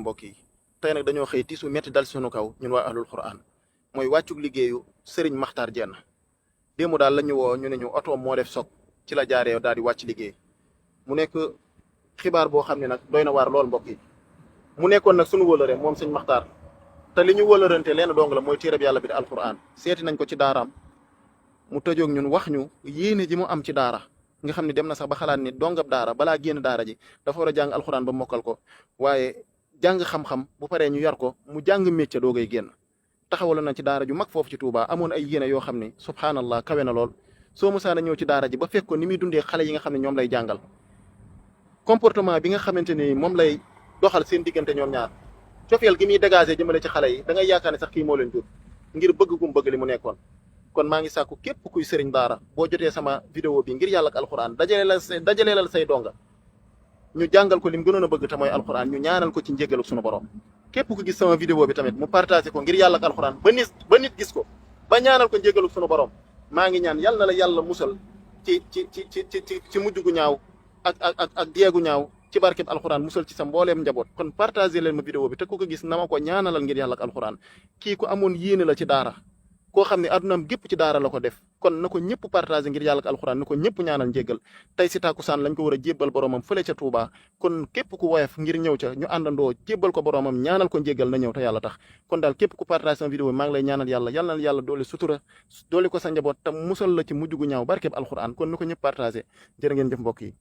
mbokk yi tey nag dañoo xëy tiisu metti dal sunu kaw ñun waa ahlul quran mooy wàccug liggéeyu Serigne Makhtar Diène démb daal la ñu woo ñu ne ñu oto moo def soog ci la jaaree daal di wàcc liggéey mu nekk xibaar boo xam ne nag doy na waar lool mbokk yi mu nekkoon nag sunu wëlëre moom sëñ Makhtar te li ñu wëlërante leen dong la mooy téereb yàlla bi di alquran seeti nañ ko ci daaraam mu tëjoog ñun wax ñu yéene ji mu am ci daara nga xam ne dem na sax ba xalaat ni dongab daara balaa génn daara ji dafa war a jàng alquran ba mokkal ko waaye jàng xam-xam bu paree ñu yar ko mu jàng métier doogay génn taxawaloon na ci daara ju mag foofu ci Touba amoon ay yéene yoo xam ne subhanallah kawe na lool soo musaana ñëw ci daara ji ba fekk ko ni muy dundee xale yi nga xam ne ñoom lay jàngal comportement bi nga xamante ni moom lay doxal seen diggante ñoom ñaar cofeel gi muy dégagé jëmale ci xale yi da ngay yaakaar ne sax kii moo leen jur ngir bëgg gum bëgg li mu nekkoon kon maa ngi sàkku képp kuy sëriñ daara boo jotee sama vidéo bi ngir yàlla ak alxuraan dajaleelal say donga ñu jàngal ko lim gënoon a bëgg te mooy alxuraan ñu ñaanal ko ci njéggalu sunu borom képp ku gis sama vidéo bi tamit mu partagé ko ngir yàlla ak alxuraan ba nit gis ko ba ñaanal ko njéggalu sunu borom maa ngi ñaan yàlla na la yàlla musal ci mujj gu ñaaw ak deegu ñaaw ci barkeb alxuraan musal ci sa mbooleem njaboot kon partagé leen ma vidéo bi te ku ko gis na ma ko ñaanalal ngir yàlla ak alxuraan kii ku amoon yéene la ci daara koo xam ne addunaam gépp ci daara la ko def kon na ko ñëpp partagé ngir yàlla ak alxuraan na ko ñëpp ñaanal njéggal tey si tàkkusaan lañ ko war a jébbal boromam fële ca Touba kon képp ku woyof ngir ñëw ca ñu àndandoo jébbal ko boromam ñaanal ko njéggal na ñëw te yàlla tax kon daal képp ku partagé sama vidéo maa ngi lay ñaanal yàlla na yàlla doole sutura doole ko sa njaboot te musal la ci mujj gu ñaaw barkeb alxuraan kon na ko ñëpp partagé jërë ngeen jëf mbokk yi